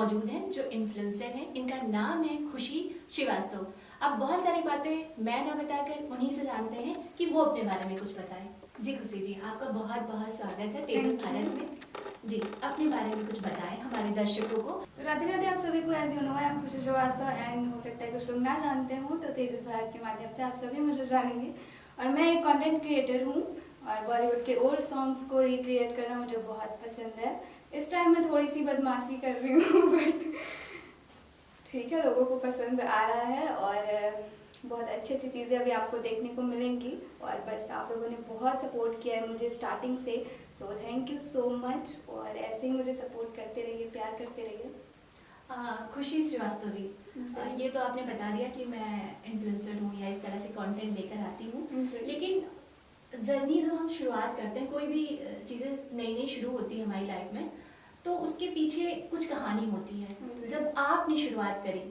मौजूद हैं जो इन्फ्लुएंसर हैं। इनका नाम है खुशी श्रीवास्तव। अब बहुत सारी बातें मैं ना बताकर उन्हीं से जानते हैं कि वो अपने बारे में कुछ बताएं। जी खुशी जी, आपका बहुत बहुत स्वागत है तेजस भारत में। जी, अपने बारे में कुछ बताएं हमारे दर्शकों को। तो राधे राधे आप सभी को। As you know, I am Khushi Shrivastava and हो सकता है कुछ लोग ना जानते हों तो तेजस भारत के माध्यम से आप सभी मुझे जानेंगे। और मैं एक कंटेंट क्रिएटर हूँ और बॉलीवुड के ओल्ड सॉन्ग्स को रिक्रिएट करना मुझे बहुत पसंद है। इस टाइम मैं थोड़ी सी बदमाशी कर रही हूँ बट ठीक है, लोगों को पसंद आ रहा है और बहुत अच्छी अच्छी चीज़ें अभी आपको देखने को मिलेंगी। और बस आप लोगों ने बहुत सपोर्ट किया है मुझे स्टार्टिंग से, so thank you so much. और ऐसे ही मुझे सपोर्ट करते रहिए, प्यार करते रहिए। खुशी श्रीवास्तव जी, ये तो आपने बता दिया कि मैं इन्फ्लुएंसर हूँ या इस तरह से कंटेंट लेकर आती हूँ, लेकिन जर्नी जब हम शुरुआत करते हैं, कोई भी चीज़ें नई नई शुरू होती है हमारी लाइफ में, तो उसके पीछे कुछ कहानी होती है। जब आपने शुरुआत करी,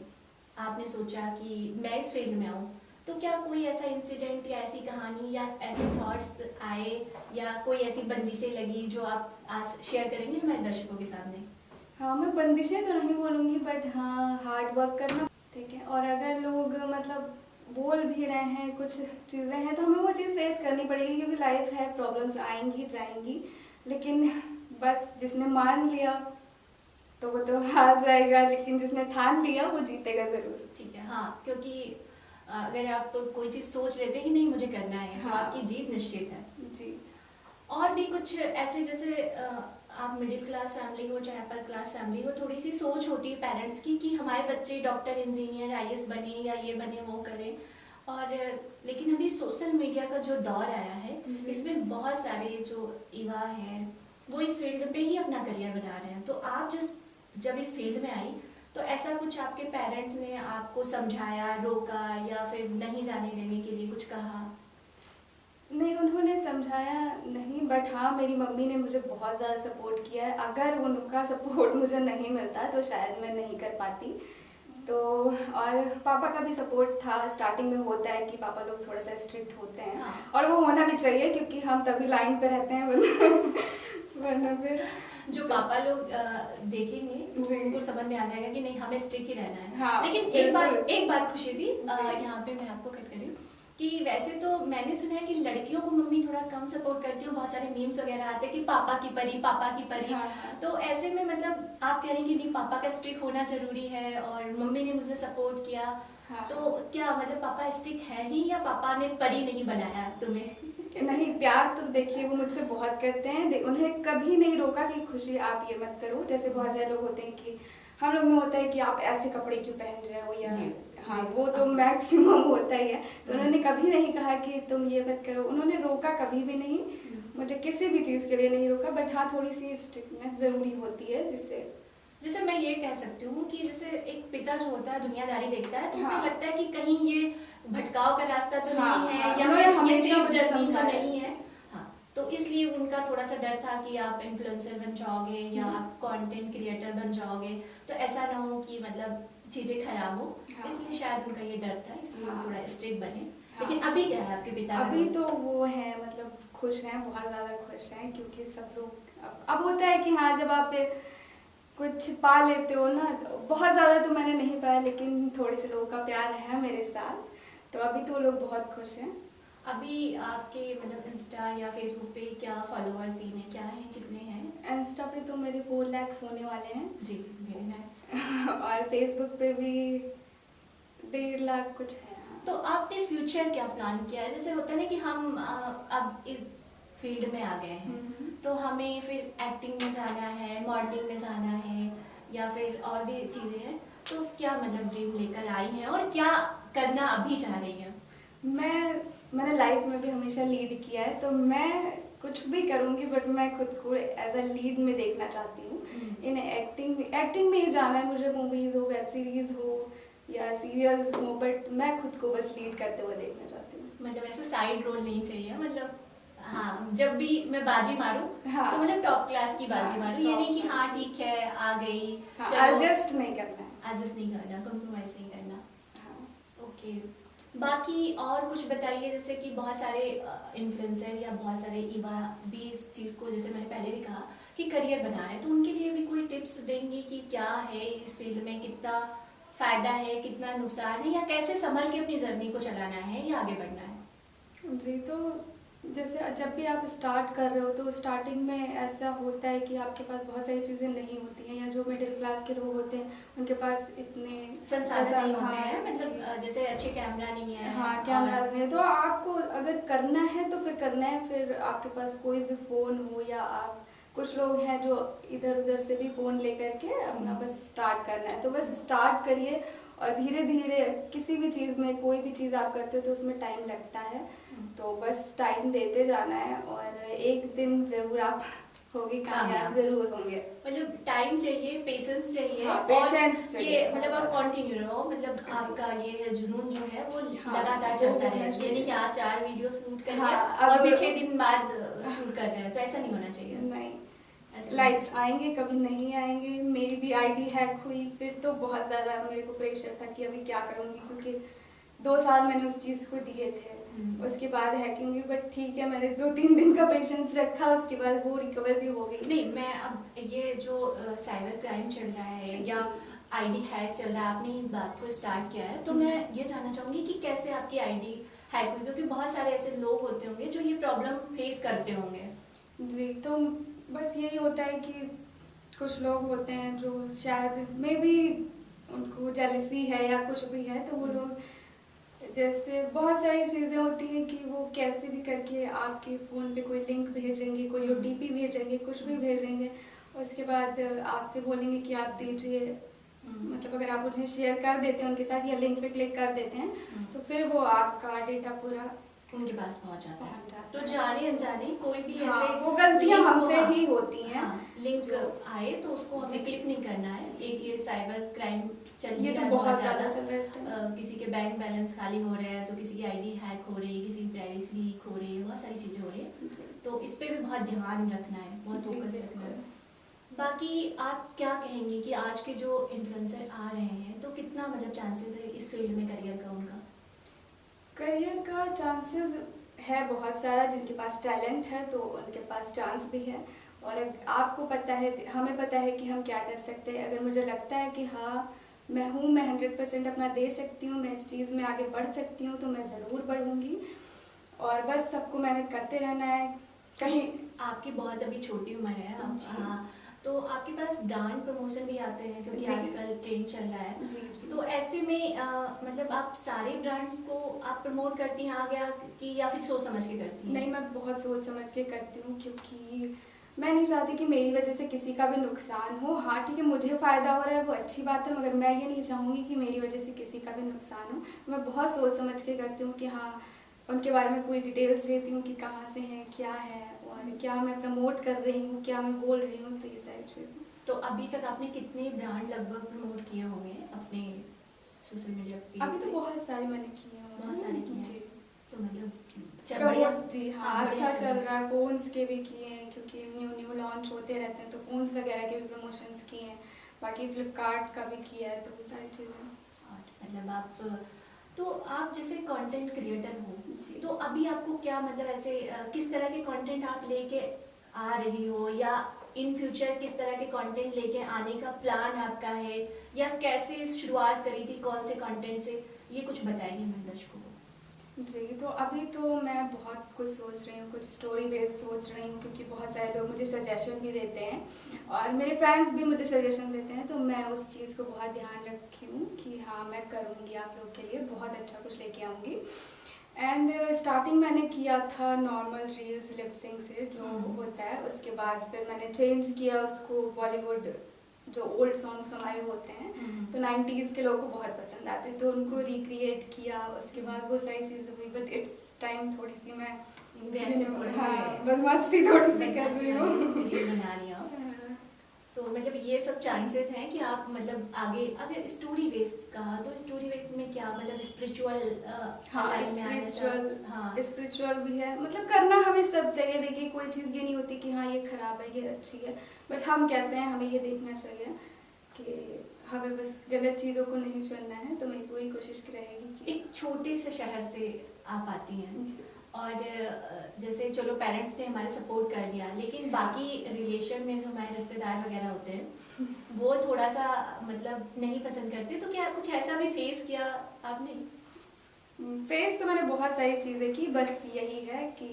आपने सोचा कि मैं इस फील्ड में आऊँ, तो क्या कोई ऐसा इंसिडेंट या ऐसी कहानी या ऐसे थॉट्स आए या कोई ऐसी बंदिशें लगी जो आप आज शेयर करेंगे हमारे दर्शकों के सामने? हाँ, मैं बंदिशें तो नहीं बोलूँगी बट हाँ, हार्ड वर्क करना, ठीक है। और अगर लोग मतलब बोल भी रहे हैं कुछ चीज़ें हैं तो हमें वो चीज़ फेस करनी पड़ेगी, क्योंकि लाइफ है, प्रॉब्लम्स आएंगी जाएंगी। लेकिन बस जिसने मान लिया तो वो तो हार जाएगा, लेकिन जिसने ठान लिया वो जीतेगा ज़रूर। ठीक है, हाँ, क्योंकि अगर आप कोई चीज़ सोच लेते हैं कि नहीं मुझे करना है, हाँ, तो आपकी जीत निश्चित है जी। और भी कुछ ऐसे, जैसे आप मिडिल क्लास फैमिली हो चाहे अपर क्लास फैमिली हो, थोड़ी सी सोच होती है पेरेंट्स की कि हमारे बच्चे डॉक्टर, इंजीनियर, आईएएस बने या ये बने वो करें। और लेकिन अभी सोशल मीडिया का जो दौर आया है, इसमें बहुत सारे जो युवा हैं वो इस फील्ड पे ही अपना करियर बना रहे हैं। तो आप जब इस फील्ड में आई, तो ऐसा कुछ आपके पेरेंट्स ने आपको समझाया, रोका या फिर नहीं जाने देने के लिए कुछ कहा? नहीं, उन्होंने समझाया नहीं, बट हाँ मेरी मम्मी ने मुझे बहुत ज़्यादा सपोर्ट किया है। अगर उनका सपोर्ट मुझे नहीं मिलता तो शायद मैं नहीं कर पाती। तो और पापा का भी सपोर्ट था। स्टार्टिंग में होता है कि पापा लोग थोड़ा सा स्ट्रिक्ट होते हैं, हाँ। और और वो होना भी चाहिए क्योंकि हम तभी लाइन पे रहते हैं वरना फिर जो पापा लोग देखेंगे उनको समझ में आ जाएगा कि नहीं हमें स्ट्रिक्ट ही रहना है। हाँ, लेकिन एक बात खुशी जी, यहाँ पे मैं आपको कट करी कि वैसे तो मैंने सुना है कि लड़कियों को मम्मी थोड़ा कम सपोर्ट करती हूँ। बहुत सारे मीम्स वगैरह आते हैं कि पापा की परी, पापा की परी। हाँ। तो ऐसे में मतलब आप कह रही हैं कि नहीं, पापा का स्ट्रिक्ट होना जरूरी है और मम्मी ने मुझे सपोर्ट किया। हाँ। तो क्या मतलब पापा स्ट्रिक्ट है ही या पापा ने परी नहीं बनाया तुम्हें? नहीं, प्यार तो देखिए वो मुझसे बहुत करते हैं। उन्हें कभी नहीं रोका कि खुशी आप ये मत करो। जैसे बहुत सारे लोग होते हैं कि हम लोग में होता है कि आप ऐसे कपड़े क्यों पहन रहे हो या हाँ जी, वो तो मैक्सिमम होता ही है। तो उन्होंने कभी नहीं कहा कि तुम ये मत करो। उन्होंने रोका कभी भी नहीं, मुझे किसी भी चीज़ के लिए नहीं रोका। बट हाँ, थोड़ी सी स्ट्रिक्टनेस ज़रूरी होती है जैसे मैं ये कह सकती हूँ कि जैसे एक पिता जो होता है दुनियादारी देखता है, तो हाँ, उसे लगता है कि कहीं ये भटकाव का रास्ता तो हाँ, नहीं है, हाँ, या फिर ये सेफ जर्नी तो नहीं है। हाँ, तो इसलिए उनका थोड़ा सा डर था कि आप इन्फ्लुएंसर बन जाओगे या आप कंटेंट क्रिएटर बन जाओगे तो ऐसा ना हो कि मतलब चीजें खराब हो। हाँ, इसलिए शायद उनका ये डर था, इसलिए हाँ, थोड़ा स्ट्रिक्ट बने। हाँ, लेकिन अभी क्या है आपके पिता? अभी तो वो है मतलब खुश हैं, बहुत ज़्यादा खुश हैं, क्योंकि सब लोग अब होता है कि हाँ जब आप कुछ पा लेते हो ना, तो बहुत ज़्यादा तो मैंने नहीं पाया, लेकिन थोड़े से लोगों का प्यार है मेरे साथ, तो अभी तो लोग बहुत खुश हैं। अभी आपके मतलब इंस्टा या फेसबुक पे क्या फॉलोअर्स सीन है, क्या है, कितने हैं? इंस्टा पे तो मेरे 4 लाख होने वाले हैं जी, वेरी नाइस। और फेसबुक पे भी 1.5 लाख कुछ है। तो आपने फ्यूचर क्या प्लान किया है? जैसे होता है ना कि हम अब इस फील्ड में आ गए हैं, तो हमें फिर एक्टिंग में जाना है, मॉडलिंग में जाना है या फिर और भी चीज़ें हैं, तो क्या मतलब ड्रीम लेकर आई हैं और क्या करना अभी चाह रही हैं? मैंने लाइफ में भी हमेशा लीड किया है, तो मैं कुछ भी करूँगी, बट मैं खुद को एज अ लीड में देखना चाहती हूँ। इन एक्टिंग में ही जाना है मुझे, मूवीज़ हो, वेब सीरीज़ हो या सीरियल्स हो, बट मैं खुद को बस लीड करते हुए देखना चाहती हूँ। मतलब ऐसा साइड रोल नहीं चाहिए, मतलब हाँ जब भी मैं बाजी मारूं, हाँ, तो मतलब टॉप क्लास की बाजी मारूं, ये नहीं कि हाँ ठीक है आ गई, हाँ, एडजस्ट नहीं करना है, एडजस्ट नहीं करना, कॉम्प्रोमाइज नहीं करना। हाँ, ओके। बाकी और कुछ बताइए, जैसे कि बहुत सारे इन्फ्लुएंसर या बहुत सारे युवा भी इस चीज़ को, जैसे मैंने पहले भी कहा कि करियर बना रहे हैं, तो उनके लिए भी कोई टिप्स देंगी कि क्या है इस फील्ड में, कितना फ़ायदा है, कितना नुकसान है, या कैसे संभल के अपनी जर्नी को चलाना है या आगे बढ़ना है? जी, तो जैसे जब भी आप स्टार्ट कर रहे हो तो स्टार्टिंग में ऐसा होता है कि आपके पास बहुत सारी चीज़ें नहीं होती हैं, या जो मिडिल क्लास के लोग होते हैं उनके पास इतने संसाधन नहीं होते हाँ, हैं, मतलब जैसे अच्छे कैमरा नहीं है, हाँ कैमरा नहीं है, तो आपको अगर करना है तो फिर करना है, फिर आपके पास कोई भी फ़ोन हो, या आप कुछ लोग हैं जो इधर उधर से भी फ़ोन लेकर के अपना बस स्टार्ट करना है, तो बस स्टार्ट करिए। और धीरे धीरे किसी भी चीज़ में, कोई भी चीज़ आप करते हो तो उसमें टाइम लगता है, तो बस टाइम देते जाना है और एक दिन ज़रूर आप होगी कामयाब, ज़रूर होंगे। मतलब टाइम चाहिए, पेशेंस चाहिए, हाँ, पेशेंस चाहिए, ये मतलब आप कंटिन्यू रहो, मतलब आपका ये जुनून जो है वो हाँ, लगातार चलता रहे, यानी कि आज 4 वीडियो शूट कर लिया हाँ, और फिर 6 दिन बाद शूट कर रहे हैं, तो ऐसा नहीं होना चाहिए। नहीं, लाइक्स आएंगे, कभी नहीं आएंगे। मेरी भी आईडी हैक हुई, फिर तो बहुत ज़्यादा मेरे को प्रेशर था कि अभी क्या करूँगी, क्योंकि 2 साल मैंने उस चीज़ को दिए थे। उसके बाद हैकिंग हुई, बट ठीक है, मैंने 2-3 दिन का पेशेंस रखा, उसके बाद वो रिकवर भी हो गई। नहीं, मैं अब ये जो साइबर क्राइम चल रहा है या आईडी हैक चल रहा है, आपने इस बात को स्टार्ट किया है, तो मैं ये जानना चाहूँगी कि कैसे आपकी आईडी हैक हुई, क्योंकि बहुत सारे ऐसे लोग होते होंगे जो ये प्रॉब्लम फेस करते होंगे। जी, तो बस यही होता है कि कुछ लोग होते हैं जो शायद मे बी उनको जेलसी है या कुछ भी है, तो वो लोग जैसे बहुत सारी चीज़ें होती हैं कि वो कैसे भी करके आपके फ़ोन पे कोई लिंक भेजेंगे, कोई ओटीपी भेजेंगे, कुछ भी भेजेंगे, उसके बाद आपसे बोलेंगे कि आप दीजिए। मतलब अगर आप उन्हें शेयर कर देते हैं उनके साथ या लिंक पे क्लिक कर देते हैं तो फिर वो आपका डेटा पूरा उनके पास पहुंच जाता है। तो जाने अनजाने कोई भी हाँ, ऐसे वो गलतियां हमसे ही होती हैं। लिंक आए तो उसको हमें क्लिक नहीं करना है। एक ये साइबर क्राइम चल ये रहा तो है बहुत ज़्यादा चल रहा है इस टाइम। किसी के बैंक बैलेंस खाली हो रहे हैं, तो किसी की आईडी हैक हो रही है, किसी की प्राइवेसी लीक हो रही है, बहुत सारी चीज़ें हो रही है, तो इस पे भी बहुत ध्यान रखना है, बहुत फोकस रखना है। बाकी आप क्या कहेंगे कि आज के जो इन्फ्लुएंसर आ रहे हैं, तो कितना मतलब चांसेस है इस फील्ड में करियर का? उनका करियर का चांसेस है बहुत सारा, जिनके पास टैलेंट है तो उनके पास चांस भी है। और आपको पता है, हमें पता है कि हम क्या कर सकते हैं। अगर मुझे लगता है कि हाँ मैं 100% अपना दे सकती हूँ, मैं इस चीज़ में आगे बढ़ सकती हूँ, तो मैं ज़रूर बढ़ूँगी। और बस सबको मेहनत करते रहना है। कहीं आपकी बहुत अभी छोटी उम्र है, आप तो आपके पास ब्रांड प्रमोशन भी आते हैं, क्योंकि आजकल ट्रेंड चल रहा है जी। तो ऐसे में मतलब आप सारे ब्रांड्स को आप प्रमोट करती हैं आगे कि या फिर सोच समझ के करती हैं? नहीं, मैं बहुत सोच समझ के करती हूँ, क्योंकि मैं नहीं चाहती कि मेरी वजह से किसी का भी नुकसान हो। हाँ ठीक है, मुझे फ़ायदा हो रहा है वो अच्छी बात है, मगर मैं ये नहीं चाहूँगी कि मेरी वजह से किसी का भी नुकसान हो। मैं बहुत सोच समझ के करती हूँ कि हाँ उनके बारे में पूरी डिटेल्स देती हूँ कि कहाँ से हैं, क्या है, और क्या मैं प्रमोट कर रही हूँ, क्या मैं बोल रही हूँ, तो ये सारी चीज़ें। तो अभी तक आपने कितने ब्रांड लगभग प्रमोट किए होंगे अपने सोशल मीडिया पेज? अभी तो बहुत सारे मैंने किए हैं। बहुत सारे किए हैं, तो मतलब जी हाँ, अच्छा चल रहा है। फ़ोन्स के भी किए हैं, क्योंकि न्यू लॉन्च होते रहते हैं, तो फ़ोन्स वगैरह के भी प्रमोशंस किए हैं। बाकी फ्लिपकार्ट का भी किया है, तो वो सारी चीज़ें। मतलब आप जैसे कंटेंट क्रिएटर हो, तो अभी आपको क्या मतलब ऐसे किस तरह के कंटेंट आप लेके आ रही हो, या इन फ्यूचर किस तरह के कंटेंट लेके आने का प्लान आपका है, या कैसे शुरुआत करी थी, कौन से कंटेंट से, ये कुछ बताएंगे मेरे दर्शकों को? जी, तो अभी तो मैं बहुत कुछ सोच रही हूँ, कुछ स्टोरी बेस्ड सोच रही हूँ, क्योंकि बहुत सारे लोग मुझे सजेशन भी देते हैं और मेरे फैंस भी मुझे सजेशन देते हैं, तो मैं उस चीज़ को बहुत ध्यान रखी हूँ कि हाँ मैं करूँगी आप लोग के लिए बहुत अच्छा कुछ लेके आऊँगी। एंड स्टार्टिंग मैंने किया था नॉर्मल रील्स लिप सिंक से जो होता है, उसके बाद फिर मैंने चेंज किया उसको बॉलीवुड जो ओल्ड सॉन्ग्स हमारे होते हैं, तो 90s के लोगों को बहुत पसंद आते हैं, तो उनको रिक्रिएट किया। उसके बाद वो सारी चीज़ें हुई, बट इट्स टाइम थोड़ी सी मैं बदमाशी थोड़ी सी कर रही हूँ, बना रही हूँ। तो मतलब ये सब चांसेस हैं कि आप मतलब आगे अगर स्टोरी बेस्ड कहा तो स्टोरी बेस्ड में क्या मतलब स्पिरिचुअल स्पिरिचुअल भी है, मतलब करना हमें सब चाहिए। देखिए कोई चीज़ ये नहीं होती कि हाँ ये खराब है ये अच्छी है, बट हम कैसे हैं हमें ये देखना चाहिए कि हमें बस गलत चीज़ों को नहीं चुनना है। तो मेरी पूरी कोशिश रहेगी कि एक छोटे से शहर से आप आती हैं और जैसे चलो पेरेंट्स ने हमारे सपोर्ट कर दिया, लेकिन बाकी रिलेशन में जो हमारे रिश्तेदार वगैरह होते हैं वो थोड़ा सा मतलब नहीं पसंद करते, तो क्या कुछ ऐसा भी फेस किया आपने? फेस तो मैंने बहुत सारी चीज़ें की, बस यही है कि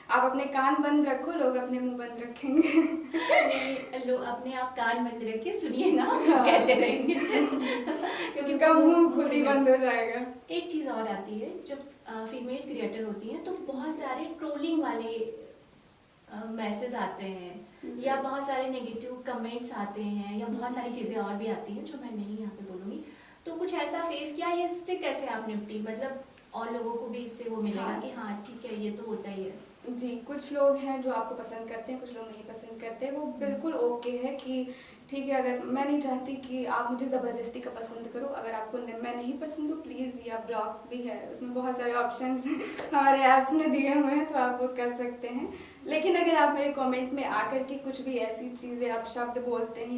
आप अपने कान बंद रखो, लोग अपने मुंह बंद रखेंगे। नहीं, लो अपने आप कान बंद रखिए, सुनिए ना, कहते रहेंगे क्योंकि उनका मुंह खुद ही बंद हो जाएगा। एक चीज़ और आती है, जब फीमेल क्रिएटर होती हैं तो बहुत सारे ट्रोलिंग वाले मैसेज आते हैं या बहुत सारे नेगेटिव कमेंट्स आते हैं या बहुत सारी चीज़ें और भी आती हैं जो मैं नहीं यहाँ पे बोलूँगी। तो कुछ ऐसा फेस किया या इससे कैसे आप निपटी? मतलब और लोगों को भी इससे वो मिलेगा हाँ। कि हाँ ठीक है, ये तो होता ही है। जी, कुछ लोग हैं जो आपको पसंद करते हैं, कुछ लोग नहीं पसंद करते। वो बिल्कुल ओके है कि ठीक है, अगर मैं नहीं चाहती कि आप मुझे ज़बरदस्ती का पसंद करो। अगर आपको मैं नहीं पसंद हो प्लीज़, या ब्लॉक भी है, उसमें बहुत सारे ऑप्शंस हमारे ऐप्स ने दिए हुए हैं, तो आप वो कर सकते हैं। लेकिन अगर आप मेरे कमेंट में आकर के कुछ भी ऐसी चीज़ें आप शब्द बोलते हैं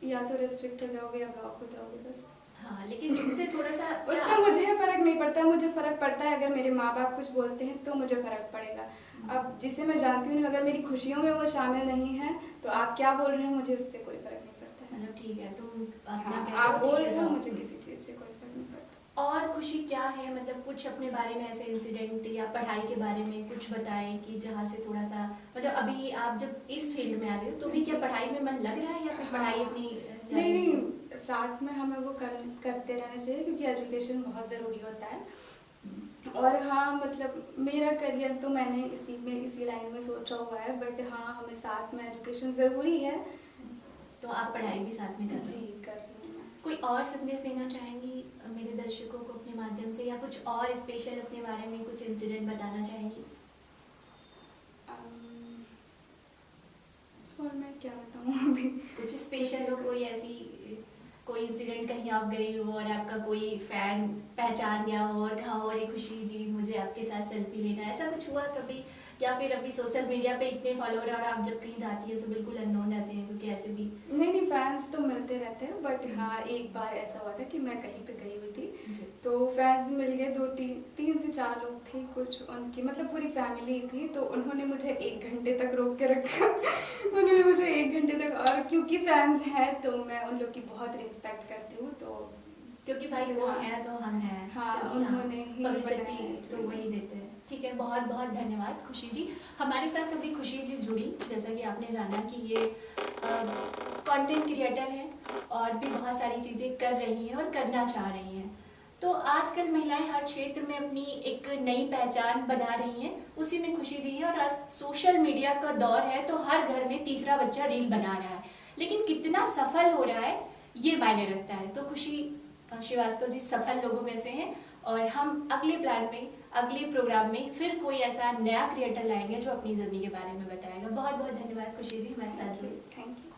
या तो रिस्ट्रिक्ट हो जाओगे या ब्लॉक हो जाओगे बस। हाँ, लेकिन उससे थोड़ा सा उससे मुझे फ़र्क नहीं पड़ता। मुझे फ़र्क पड़ता है अगर मेरे माँ बाप कुछ बोलते हैं तो मुझे फ़र्क पड़ेगा। अब जिसे मैं जानती हूँ, अगर मेरी खुशियों में वो शामिल नहीं है तो आप क्या बोल रहे हैं, मुझे उससे कोई फ़र्क नहीं पड़ता है। मतलब ठीक है, तुम अपना हाँ, आप बोल रहे हो, मुझे किसी चीज़ से कोई फ़र्क नहीं पड़ता। और खुशी क्या है, मतलब कुछ अपने बारे में ऐसे इंसिडेंट या पढ़ाई के बारे में कुछ बताएं कि जहाँ से थोड़ा सा, मतलब अभी आप जब इस फील्ड में आ रहे हो तो भी क्या पढ़ाई में मन लग रहा है या फिर पढ़ाई अपनी नहीं, साथ में हमें वो करते रहना चाहिए क्योंकि एजुकेशन बहुत ज़रूरी होता है। और हाँ, मतलब मेरा करियर तो मैंने इसी लाइन में सोचा हुआ है, बट हाँ, हमें साथ में एजुकेशन ज़रूरी है। तो आप पढ़ाई भी साथ में कर रहे हो? जी, कर रही हूँ। कोई और संदेश देना चाहेंगी मेरे दर्शकों को अपने माध्यम से, या कुछ और स्पेशल अपने बारे में कुछ इंसिडेंट बताना चाहेंगी? और मैं क्या बताऊँ अभी? कुछ स्पेशल हो, कोई इंसिडेंट कहीं आप गई हो और आपका कोई फैन पहचान गया हो और कहा हो अरे खुशी जी मुझे आपके साथ सेल्फी लेना है, ऐसा कुछ हुआ कभी? या फिर अभी सोशल मीडिया पे इतने फॉलोअर और आप जब कहीं जाती है तो बिल्कुल अननोन रहते हैं, क्योंकि ऐसे भी नहीं, फैंस तो मिलते रहते हैं, बट हाँ, एक बार ऐसा हुआ था कि मैं कहीं पे गई हुई थी तो फैंस मिल गए, तीन से चार लोग थे कुछ, उनकी मतलब पूरी फैमिली थी, तो उन्होंने मुझे 1 घंटे तक रोक के रखा। उन्होंने मुझे 1 घंटे तक, और क्योंकि फैंस हैं तो मैं उन लोग की बहुत रिस्पेक्ट करती हूँ, तो क्योंकि भाई वो है तो हम हैं। हाँ, उन्होंने ही पब्लिसिटी तो वही देते हैं। ठीक है, बहुत बहुत धन्यवाद खुशी जी। हमारे साथ अभी खुशी जी जुड़ी, जैसा कि आपने जाना कि ये कंटेंट क्रिएटर है और भी बहुत सारी चीज़ें कर रही हैं और करना चाह रही हैं। तो आजकल महिलाएं हर क्षेत्र में अपनी एक नई पहचान बना रही हैं, उसी में खुशी जी है। और आज सोशल मीडिया का दौर है तो हर घर में तीसरा बच्चा रील बना रहा है, लेकिन कितना सफल हो रहा है ये मायने रखता है। तो खुशी श्रीवास्तव जी सफल लोगों में से हैं, और हम अगले प्लान में, अगले प्रोग्राम में फिर कोई ऐसा नया क्रिएटर लाएंगे जो अपनी जर्नी के बारे में बताएगा। बहुत बहुत धन्यवाद खुशी जी हमारे साथ जुड़े। Thank you.